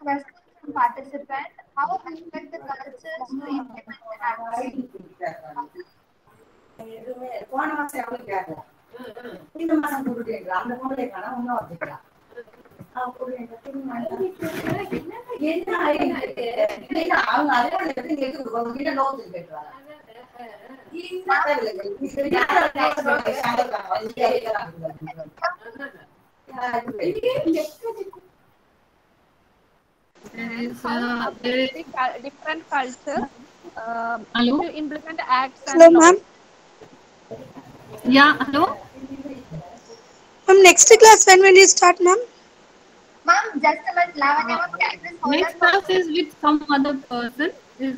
question from participant. How expect the cultures to implement the acts? How different cultures Hello? to implement acts Hello, and ma'am. laws. Yeah, hello? Ma'am, next class when will you start, ma'am? Ma'am, just a minute. Lavanya, ma'am, can you please hold on Next for class is with some other person. Is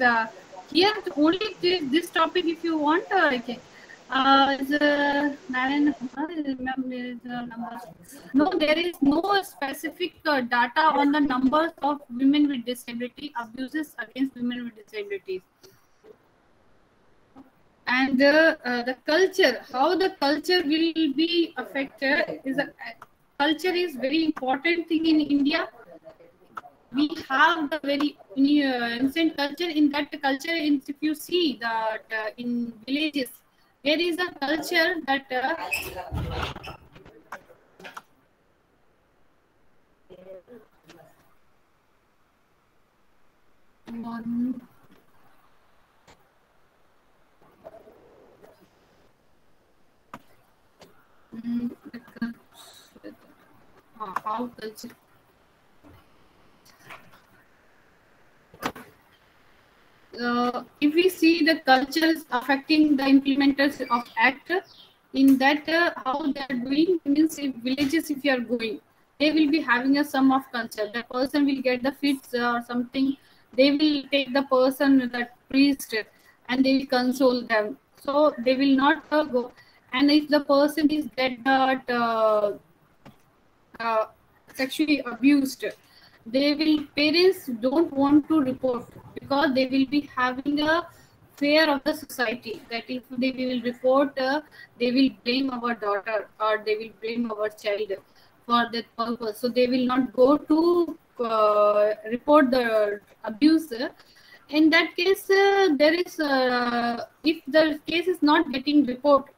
here only this topic if you want. Okay. Is Narayan is numbers. No, there is no specific data on the numbers of women with disability abuses against women with disabilities. And the culture, how the culture will be affected is culture is very important thing in India. We have the very ancient culture. In that culture, if you see that in villages, there is a culture that how culture. If we see the cultures affecting the implementers of act, in that how they are doing means if villages if you are going, they will be having a sum of culture. The person will get the fits or something. They will take the person, that priest, and they will console them. So they will not go. And if the person is get that sexually abused, they will parents don't want to report because they will be having a fear of the society that if they will report, they will blame our daughter or they will blame our child for that purpose. So they will not go to report the abuse. In that case, there is if the case is not getting report,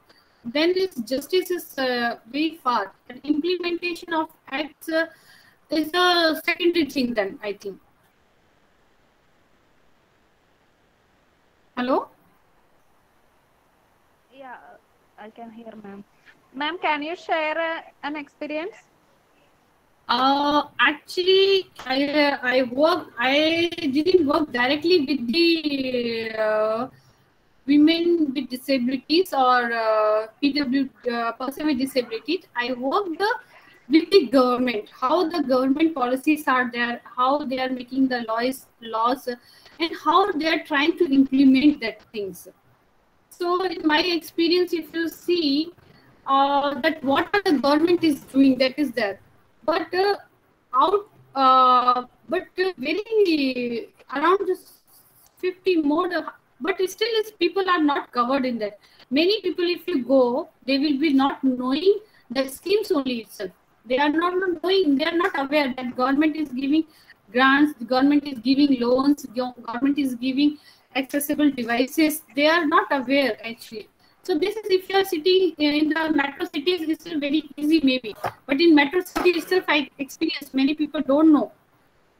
then its justice is very far. And implementation of acts is a secondary thing. Then I think. Hello. Yeah, I can hear, ma'am. Ma'am, can you share an experience? Actually, I didn't work directly with the women with disabilities or PW person with disabilities. I worked with the government, how the government policies are there, how they are making the laws, and how they are trying to implement that things. So, in my experience, if you see that what the government is doing, that is there, but out, very around 50 more, but still, is people are not covered in that. Many people, if you go, they will be not knowing the schemes only itself. They are not knowing, they are not aware that government is giving grants, government is giving loans, government is giving accessible devices. They are not aware actually. So this is if you are sitting in the metro cities, it's still very easy maybe. But in metro city itself, I experienced many people don't know.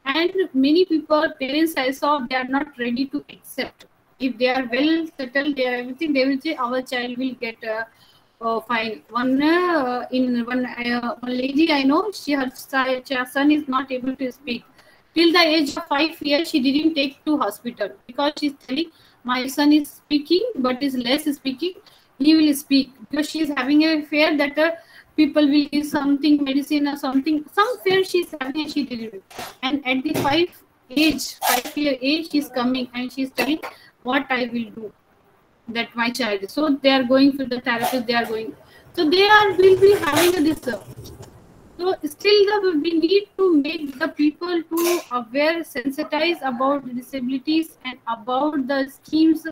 And many people, parents I saw, they are not ready to accept. If they are well settled, they are everything, they will say our child will get fine. One lady I know, her son is not able to speak. Till the age of 5 years, she didn't take to hospital because she's telling my son is speaking, but is less speaking. He will speak because she is having a fear that people will give something medicine or something. Some fear she's having and she didn't. And at the 5-year age, she's coming and she's telling what I will do that my child. So they are going for the therapist. They are going. So they are will be having this. So still we need to make the people to aware, sensitize about disabilities and about the schemes,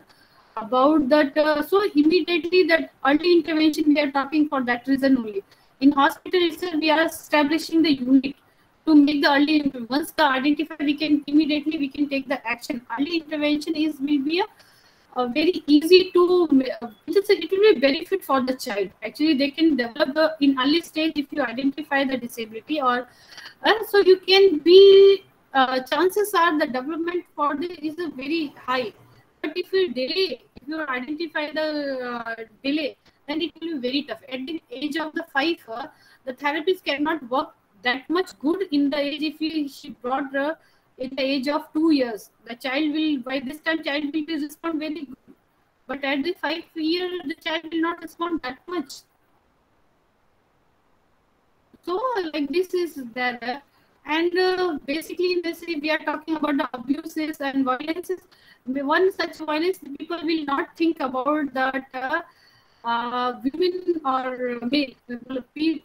about that. So immediately that early intervention we are talking for that reason only. In hospital itself, we are establishing the unit to make the early intervention. Once the identify, we can take the action. Early intervention will be a very easy to, it will be benefit for the child. Actually, they can develop in early stage if you identify the disability, or so you can be, chances are the development for this is a very high. But if you delay, if you identify the delay, then it will be very tough. At the age of the 5, the therapist cannot work that much good in the age. If she brought in the age of 2 years, the child will, by this time child will respond very good. But at the 5 year, the child will not respond that much. So like this is there. And basically in this, we are talking about the abuses and violences. One such violence, people will not think about that women or male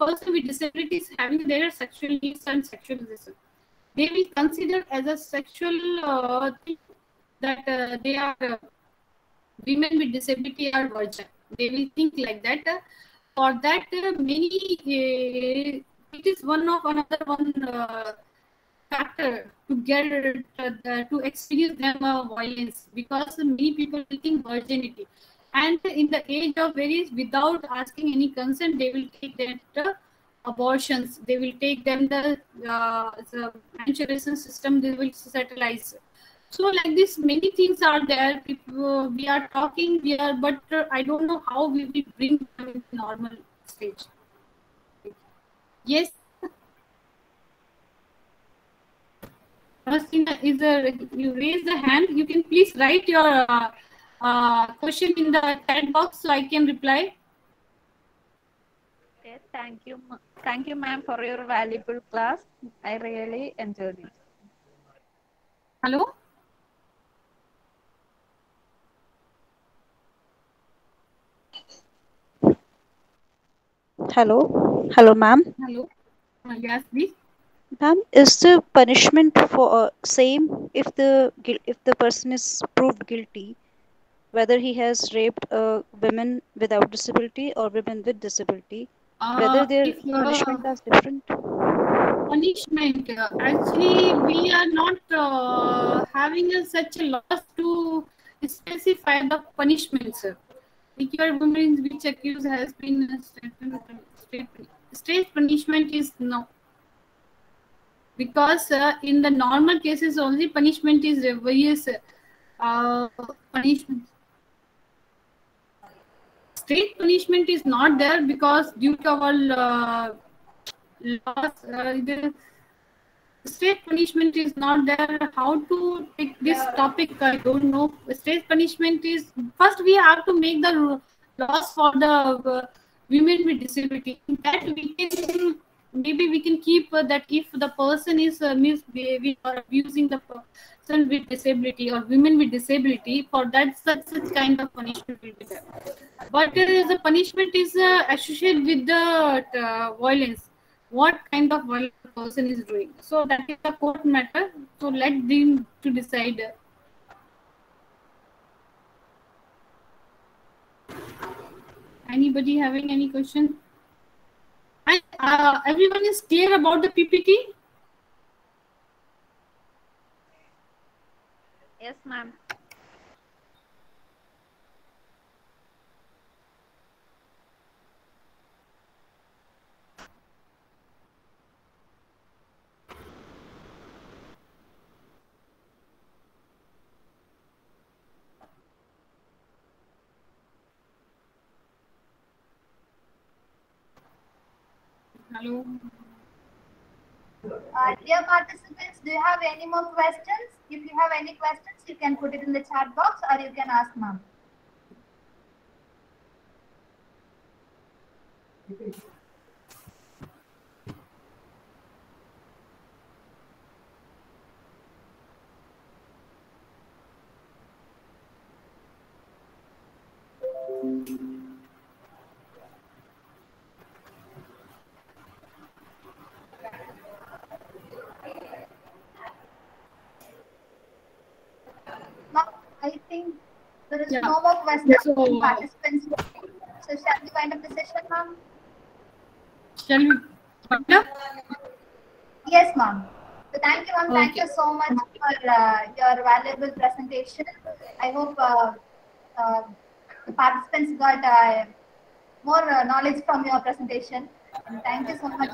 person with disabilities having their sexual needs and sexualization. They will consider as a sexual thing that they are women with disability are virgin. They will think like that. For that, it is another factor to get to experience them violence, because many people will think virginity, and in the age of very, without asking any consent, they will take that abortions. They will take them the menstruation system. They will settleize. So like this, many things are there. We are talking, but I don't know how we will bring them into normal stage. Yes. Christina, you raise the hand. You can please write your question in the chat box so I can reply. Okay, thank you, ma'am, for your valuable class. I really enjoyed it. Hello. Hello, ma'am. Hello. Yes, please. Ma'am, is the punishment for same if the person is proved guilty, whether he has raped women without disability or women with disability, whether their punishment is different? Punishment. Actually, we are not having such a laws to specify the punishments. Required women which accused has been state punishment is no. Because in the normal cases only punishment is various punishment. State punishment is not there because due to our laws, the state punishment is not there. How to take this topic, I don't know. State punishment is, first we have to make the laws for the women with disability. In that we can, maybe we can keep that if the person is misbehaving or abusing the person with disability or women with disability, for that such kind of punishment will be there. But the punishment is associated with the violence. What kind of violence the person is doing? So that is a court matter. So let them to decide. Anybody having any question? And everyone is clear about the PPT? Yes, ma'am. Hello. Dear participants, do you have any more questions? If you have any questions, you can put it in the chat box or you can ask ma'am. Ma'am, I think there is no more questions from participants. So shall we wind up the session, ma'am? Shall we wind up? Yes, ma'am. So thank you, ma'am. Thank Okay. you so much for your valuable presentation. I hope the participants got more knowledge from your presentation. And thank you so much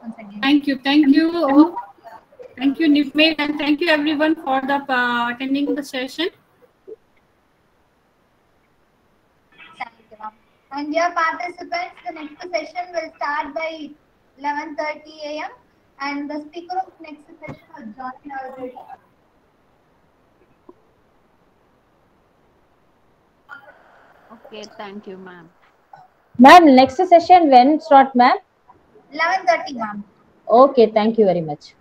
once again. Thank you. Thank you. Thank you, Nipmate, and thank you everyone for the attending the session. Thank you, ma'am. And dear participants, the next session will start by 11:30 a.m. and the speaker of next session has joined already. Okay, thank you, ma'am. Ma'am, next session when start, ma'am? 11:30, ma'am. Okay, thank you very much.